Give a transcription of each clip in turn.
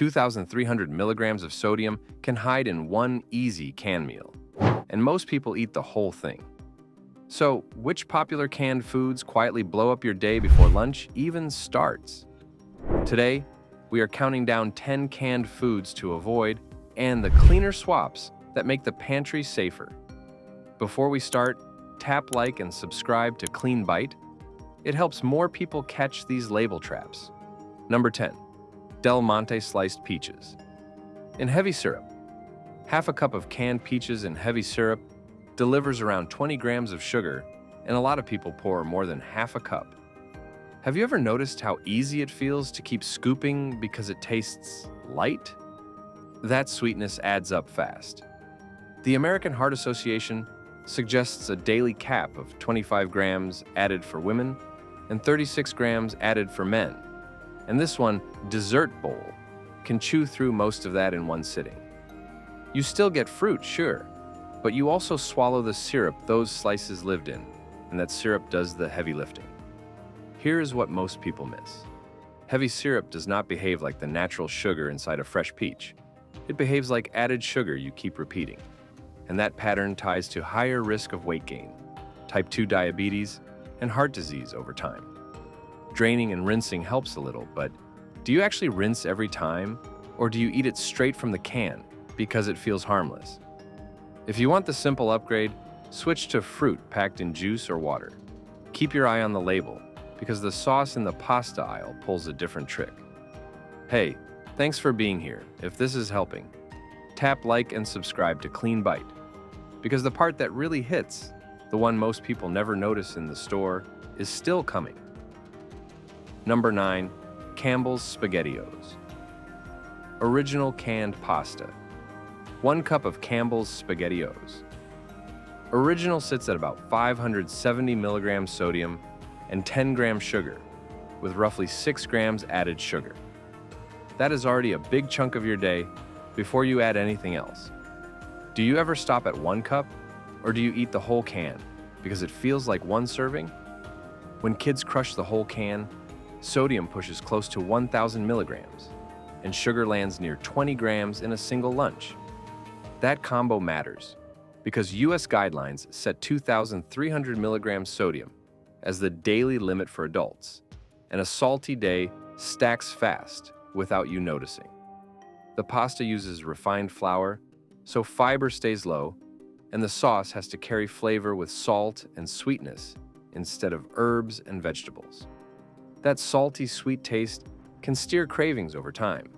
2,300 milligrams of sodium can hide in one easy canned meal, and most people eat the whole thing. So, which popular canned foods quietly blow up your day before lunch even starts? Today, we are counting down 10 canned foods to avoid and the cleaner swaps that make the pantry safer. Before we start, tap like and subscribe to Clean Bite. It helps more people catch these label traps. Number 10. Del Monte sliced peaches. In heavy syrup. Half a cup of canned peaches in heavy syrup delivers around 20 grams of sugar, and a lot of people pour more than half a cup. Have you ever noticed how easy it feels to keep scooping because it tastes light? That sweetness adds up fast. The American Heart Association suggests a daily cap of 25 grams added for women and 36 grams added for men. And this one, dessert bowl, can chew through most of that in one sitting. You still get fruit, sure, but you also swallow the syrup those slices lived in, and that syrup does the heavy lifting. Here is what most people miss. Heavy syrup does not behave like the natural sugar inside a fresh peach. It behaves like added sugar you keep repeating. And that pattern ties to higher risk of weight gain, type 2 diabetes, and heart disease over time. Draining and rinsing helps a little, but do you actually rinse every time, or do you eat it straight from the can because it feels harmless? If you want the simple upgrade, switch to fruit packed in juice or water. Keep your eye on the label, because the sauce in the pasta aisle pulls a different trick. Hey, thanks for being here. If this is helping, tap like and subscribe to Clean Bite, because the part that really hits, the one most people never notice in the store, is still coming. Number 9. Campbell's SpaghettiOs. Original canned pasta. 1 cup of Campbell's SpaghettiOs. Original sits at about 570 milligrams sodium and 10 grams sugar, with roughly 6 grams added sugar. That is already a big chunk of your day before you add anything else. Do you ever stop at 1 cup, or do you eat the whole can because it feels like one serving? When kids crush the whole can, sodium pushes close to 1,000 milligrams, and sugar lands near 20 grams in a single lunch. That combo matters because US guidelines set 2,300 milligrams sodium as the daily limit for adults, and a salty day stacks fast without you noticing. The pasta uses refined flour, so fiber stays low, and the sauce has to carry flavor with salt and sweetness instead of herbs and vegetables. That salty, sweet taste can steer cravings over time,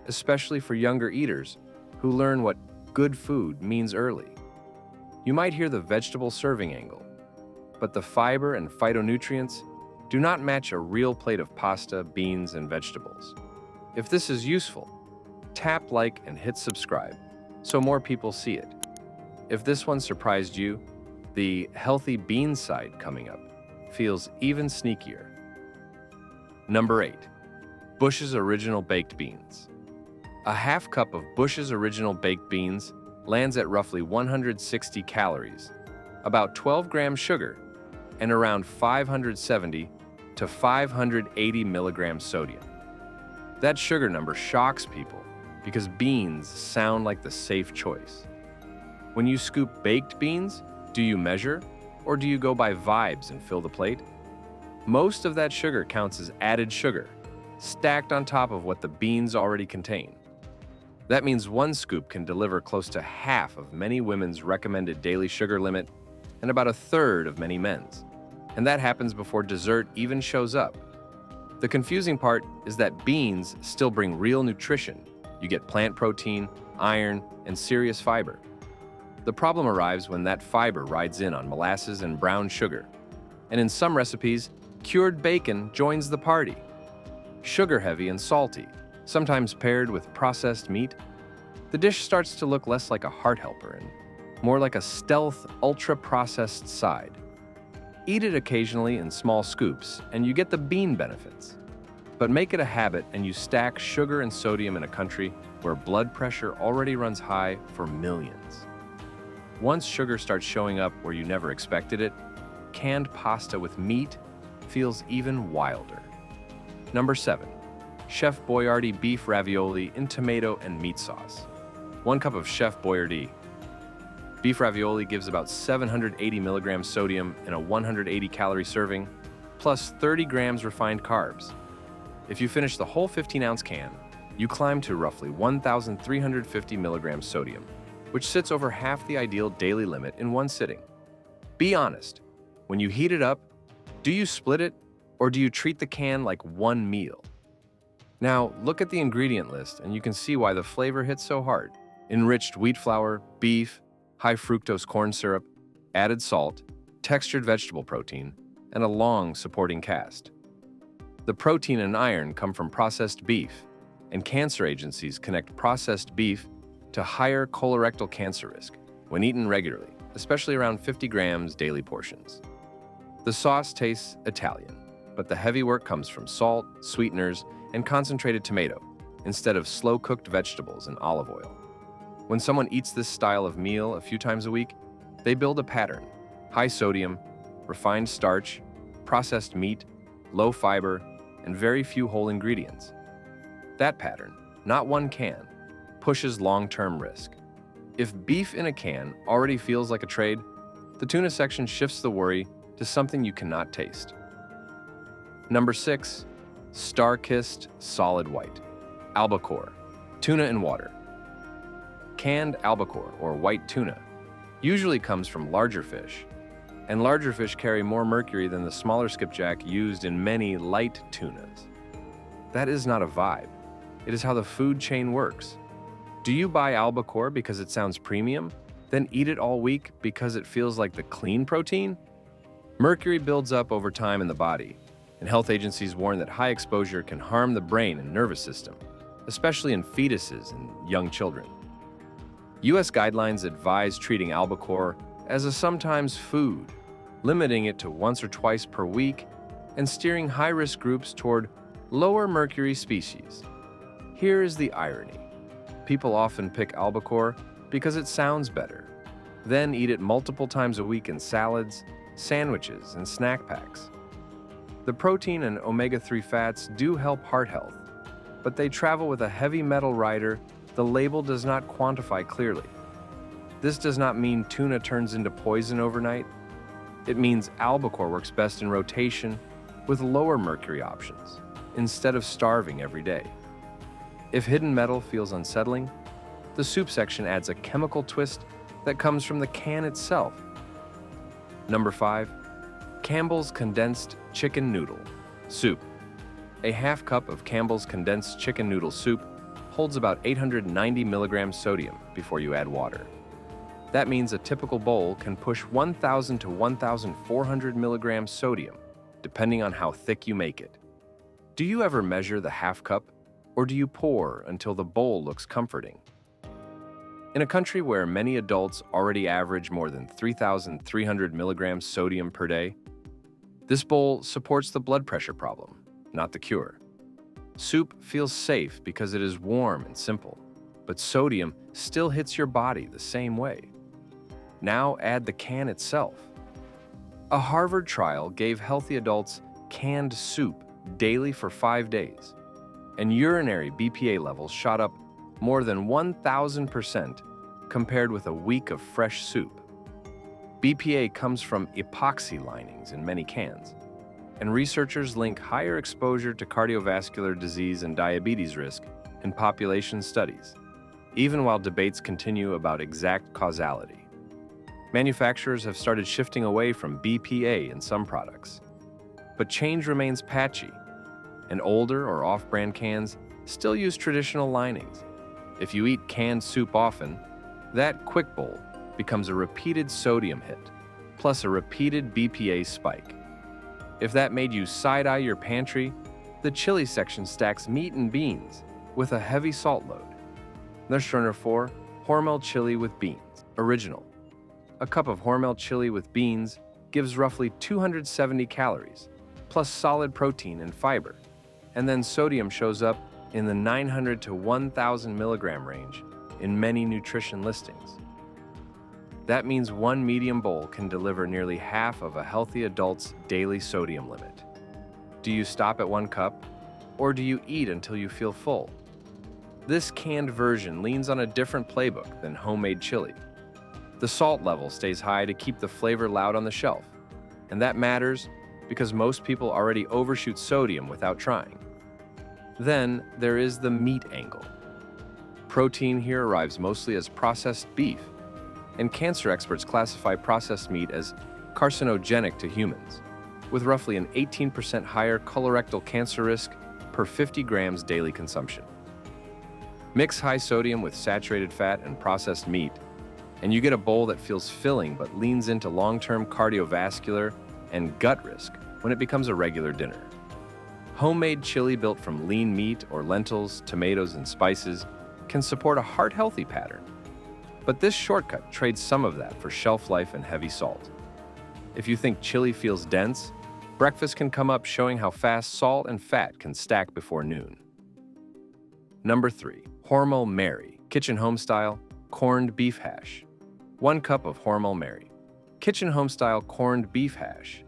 especially for younger eaters who learn what good food means early. You might hear the vegetable serving angle, but the fiber and phytonutrients do not match a real plate of pasta, beans, and vegetables. If this is useful, tap like and hit subscribe so more people see it. If this one surprised you, the healthy beans side coming up feels even sneakier. Number 8. Bush's Original Baked Beans. A half cup of Bush's Original Baked Beans lands at roughly 160 calories, about 12 grams sugar, and around 570 to 580 milligrams sodium. That sugar number shocks people because beans sound like the safe choice. When you scoop baked beans, do you measure, or do you go by vibes and fill the plate? Most of that sugar counts as added sugar, stacked on top of what the beans already contain. That means one scoop can deliver close to half of many women's recommended daily sugar limit and about a third of many men's. And that happens before dessert even shows up. The confusing part is that beans still bring real nutrition. You get plant protein, iron, and serious fiber. The problem arrives when that fiber rides in on molasses and brown sugar. And in some recipes, cured bacon joins the party. Sugar-heavy and salty, sometimes paired with processed meat, the dish starts to look less like a heart helper and more like a stealth, ultra-processed side. Eat it occasionally in small scoops, and you get the bean benefits. But make it a habit and you stack sugar and sodium in a country where blood pressure already runs high for millions. Once sugar starts showing up where you never expected it, canned pasta with meat feels even wilder. Number 7. Chef Boyardee beef ravioli in tomato and meat sauce. 1 cup of Chef Boyardee. Beef ravioli gives about 780 milligrams sodium in a 180-calorie serving, plus 30 grams refined carbs. If you finish the whole 15-ounce can, you climb to roughly 1,350 milligrams sodium, which sits over half the ideal daily limit in one sitting. Be honest, when you heat it up, do you split it or do you treat the can like one meal? Now, look at the ingredient list and you can see why the flavor hits so hard. Enriched wheat flour, beef, high fructose corn syrup, added salt, textured vegetable protein, and a long supporting cast. The protein and iron come from processed beef, and cancer agencies connect processed beef to higher colorectal cancer risk when eaten regularly, especially around 50 grams daily portions. The sauce tastes Italian, but the heavy work comes from salt, sweeteners, and concentrated tomato, instead of slow-cooked vegetables and olive oil. When someone eats this style of meal a few times a week, they build a pattern: high sodium, refined starch, processed meat, low fiber, and very few whole ingredients. That pattern, not one can, pushes long-term risk. If beef in a can already feels like a trade, the tuna section shifts the worry to something you cannot taste. Number 6, star-kissed solid white. Albacore, tuna in water. Canned albacore, or white tuna, usually comes from larger fish, and larger fish carry more mercury than the smaller skipjack used in many light tunas. That is not a vibe. It is how the food chain works. Do you buy albacore because it sounds premium, then eat it all week because it feels like the clean protein? Mercury builds up over time in the body, and health agencies warn that high exposure can harm the brain and nervous system, especially in fetuses and young children. U.S. guidelines advise treating albacore as a sometimes food, limiting it to once or twice per week, and steering high-risk groups toward lower mercury species. Here is the irony. People often pick albacore because it sounds better, then eat it multiple times a week in salads, sandwiches, and snack packs. The protein and omega-3 fats do help heart health, but they travel with a heavy metal rider the label does not quantify clearly. This does not mean tuna turns into poison overnight. It means albacore works best in rotation with lower mercury options, instead of starving every day. If hidden metal feels unsettling, the soup section adds a chemical twist that comes from the can itself. Number 5, Campbell's Condensed Chicken Noodle Soup. A half cup of Campbell's Condensed Chicken Noodle Soup holds about 890 milligrams sodium before you add water. That means a typical bowl can push 1,000 to 1,400 milligrams sodium, depending on how thick you make it. Do you ever measure the half cup, or do you pour until the bowl looks comforting? In a country where many adults already average more than 3,300 milligrams sodium per day, this bowl supports the blood pressure problem, not the cure. Soup feels safe because it is warm and simple, but sodium still hits your body the same way. Now add the can itself. A Harvard trial gave healthy adults canned soup daily for 5 days, and urinary BPA levels shot up more than 1,000% compared with a week of fresh soup. BPA comes from epoxy linings in many cans, and researchers link higher exposure to cardiovascular disease and diabetes risk in population studies, even while debates continue about exact causality. Manufacturers have started shifting away from BPA in some products, but change remains patchy, and older or off-brand cans still use traditional linings. If you eat canned soup often, that quick bowl becomes a repeated sodium hit, plus a repeated BPA spike. If that made you side-eye your pantry, the chili section stacks meat and beans with a heavy salt load. Number 4, Hormel chili with beans, original. A cup of Hormel chili with beans gives roughly 270 calories, plus solid protein and fiber, and then sodium shows up in the 900 to 1,000 milligram range in many nutrition listings. That means one medium bowl can deliver nearly half of a healthy adult's daily sodium limit. Do you stop at 1 cup? or do you eat until you feel full? This canned version leans on a different playbook than homemade chili. The salt level stays high to keep the flavor loud on the shelf, and that matters because most people already overshoot sodium without trying. Then there is the meat angle. Protein here arrives mostly as processed beef, and cancer experts classify processed meat as carcinogenic to humans, with roughly an 18% higher colorectal cancer risk per 50 grams daily consumption. Mix high sodium with saturated fat and processed meat, and you get a bowl that feels filling but leans into long-term cardiovascular and gut risk when it becomes a regular dinner. Homemade chili built from lean meat or lentils, tomatoes, and spices can support a heart-healthy pattern. But this shortcut trades some of that for shelf life and heavy salt. If you think chili feels dense, breakfast can come up showing how fast salt and fat can stack before noon. Number 3. Hormel Mary, Kitchen Homestyle Corned Beef Hash. 1 cup of Hormel Mary. Kitchen Homestyle corned beef hash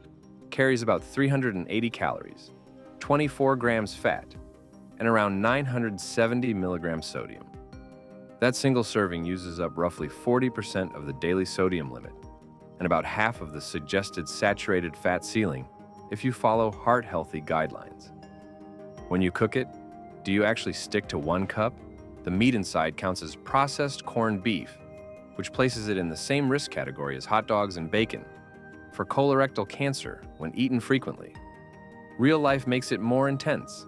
carries about 380 calories, 24 grams fat, and around 970 milligrams sodium. That single serving uses up roughly 40% of the daily sodium limit and about half of the suggested saturated fat ceiling if you follow heart-healthy guidelines. When you cook it, do you actually stick to 1 cup? The meat inside counts as processed corned beef, which places it in the same risk category as hot dogs and bacon for colorectal cancer when eaten frequently. Real life makes it more intense.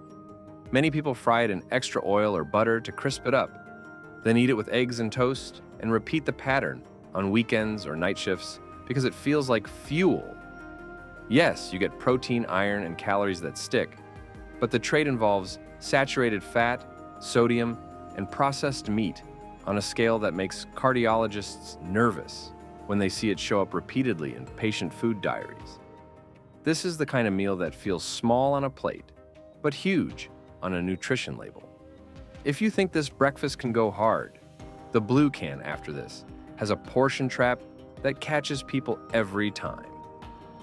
Many people fry it in extra oil or butter to crisp it up, then eat it with eggs and toast and repeat the pattern on weekends or night shifts because it feels like fuel. Yes, you get protein, iron, and calories that stick, but the trade involves saturated fat, sodium, and processed meat on a scale that makes cardiologists nervous when they see it show up repeatedly in patient food diaries. This is the kind of meal that feels small on a plate, but huge on a nutrition label. If you think this breakfast can go hard, the blue can after this has a portion trap that catches people every time.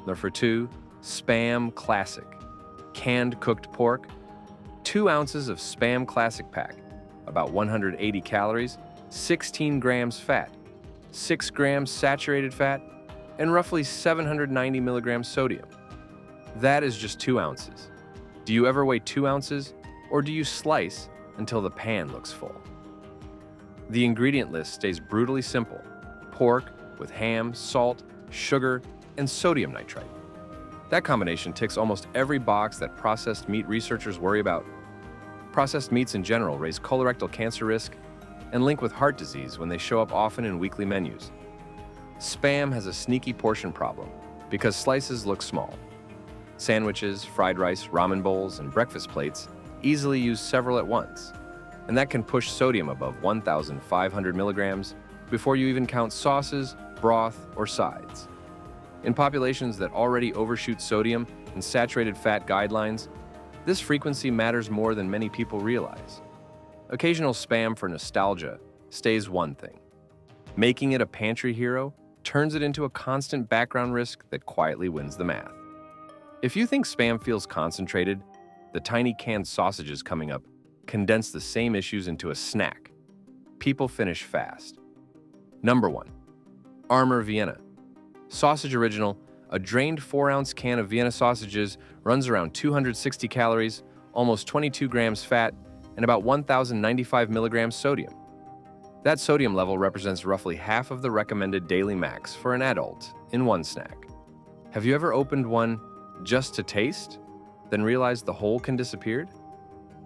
Number 2, Spam Classic, canned cooked pork. 2 ounces of Spam Classic pack, about 180 calories, 16 grams fat, 6 grams saturated fat, and roughly 790 milligrams sodium. That is just 2 ounces. Do you ever weigh 2 ounces, or do you slice until the pan looks full? The ingredient list stays brutally simple: pork with ham, salt, sugar, and sodium nitrite. That combination ticks almost every box that processed meat researchers worry about. Processed meats in general raise colorectal cancer risk and link with heart disease when they show up often in weekly menus. Spam has a sneaky portion problem because slices look small. Sandwiches, fried rice, ramen bowls, and breakfast plates easily use several at once, and that can push sodium above 1,500 milligrams before you even count sauces, broth, or sides. In populations that already overshoot sodium and saturated fat guidelines, this frequency matters more than many people realize. Occasional spam for nostalgia stays one thing. Making it a pantry hero turns it into a constant background risk that quietly wins the math. If you think spam feels concentrated, the tiny canned sausages coming up condense the same issues into a snack. People finish fast. Number 1. Armour Vienna. Sausage Original, a drained 4-ounce can of Vienna sausages runs around 260 calories, almost 22 grams fat, and about 1,095 milligrams sodium. That sodium level represents roughly half of the recommended daily max for an adult in one snack. Have you ever opened one just to taste, then realized the whole can disappear?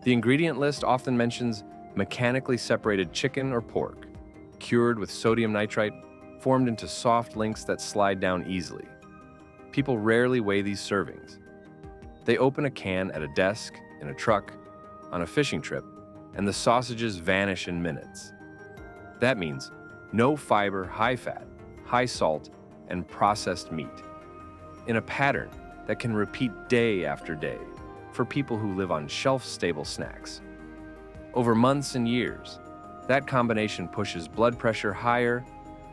The ingredient list often mentions mechanically separated chicken or pork, cured with sodium nitrite, formed into soft links that slide down easily. People rarely weigh these servings. They open a can at a desk, in a truck, on a fishing trip, and the sausages vanish in minutes. That means no fiber, high fat, high salt, and processed meat, in a pattern that can repeat day after day for people who live on shelf-stable snacks. Over months and years, that combination pushes blood pressure higher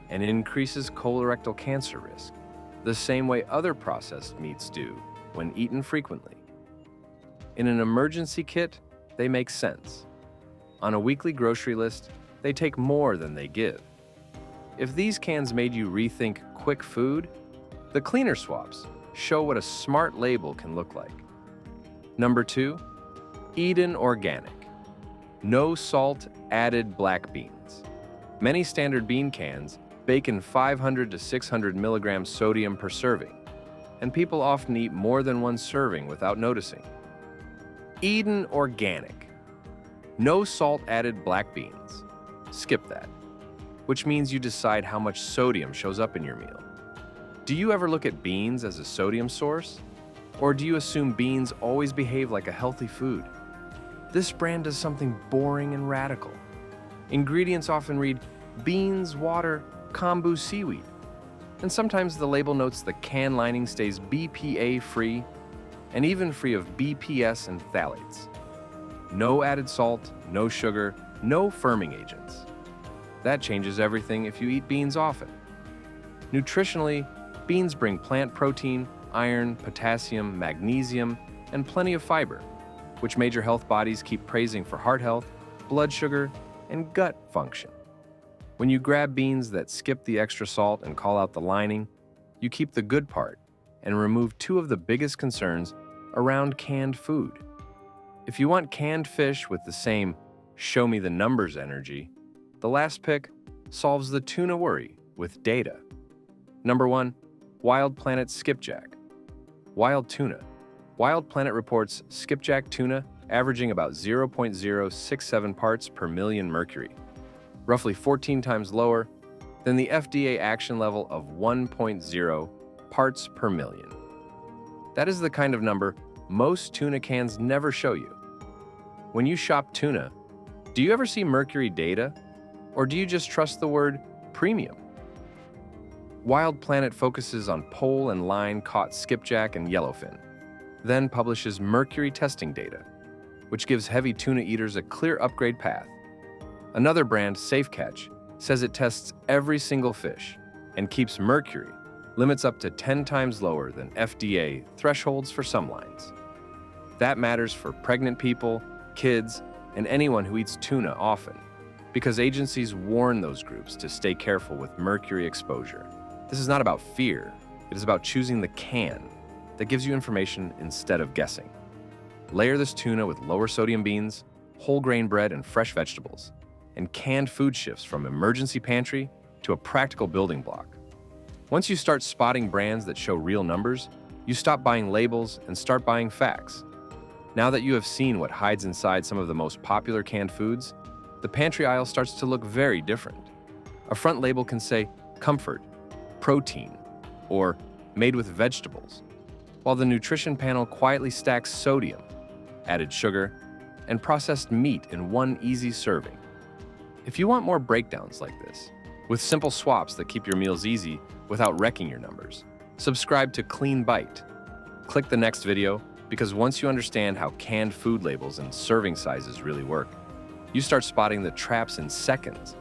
and increases colorectal cancer risk, the same way other processed meats do when eaten frequently. In an emergency kit, they make sense. On a weekly grocery list, they take more than they give. If these cans made you rethink quick food, the cleaner swaps show what a smart label can look like. Number 2, Eden Organic. No salt added black beans. Many standard bean cans bake in 500 to 600 milligrams sodium per serving, and people often eat more than one serving without noticing. Eden Organic. No salt added black beans. Skip that. Which means you decide how much sodium shows up in your meal. Do you ever look at beans as a sodium source? Or do you assume beans always behave like a healthy food? This brand does something boring and radical. Ingredients often read beans, water, kombu seaweed. And sometimes the label notes the can lining stays BPA free and even free of BPS and phthalates. No added salt, no sugar, no firming agents. That changes everything if you eat beans often. Nutritionally, beans bring plant protein, iron, potassium, magnesium, and plenty of fiber, which major health bodies keep praising for heart health, blood sugar, and gut function. When you grab beans that skip the extra salt and call out the lining, you keep the good part and remove two of the biggest concerns around canned food. If you want canned fish with the same show me the numbers energy, the last pick solves the tuna worry with data. Number 1, Wild Planet Skipjack. Wild tuna. Wild Planet reports skipjack tuna averaging about 0.067 parts per million mercury, roughly 14 times lower than the FDA action level of 1.0 parts per million. That is the kind of number most tuna cans never show you. When you shop tuna, do you ever see mercury data, or do you just trust the word premium? Wild Planet focuses on pole and line caught skipjack and yellowfin, then publishes mercury testing data, which gives heavy tuna eaters a clear upgrade path. Another brand, Safe Catch, says it tests every single fish and keeps mercury limits up to 10 times lower than FDA thresholds for some lines. That matters for pregnant people, kids, and anyone who eats tuna often, because agencies warn those groups to stay careful with mercury exposure. This is not about fear, it is about choosing the can that gives you information instead of guessing. Layer this tuna with lower sodium beans, whole grain bread, and fresh vegetables, and canned food shifts from emergency pantry to a practical building block. Once you start spotting brands that show real numbers, you stop buying labels and start buying facts. Now that you have seen what hides inside some of the most popular canned foods, the pantry aisle starts to look very different. A front label can say comfort, protein, or made with vegetables, while the nutrition panel quietly stacks sodium, added sugar, and processed meat in one easy serving. If you want more breakdowns like this, with simple swaps that keep your meals easy without wrecking your numbers, subscribe to Clean Bite. Click the next video, because once you understand how canned food labels and serving sizes really work, you start spotting the traps in seconds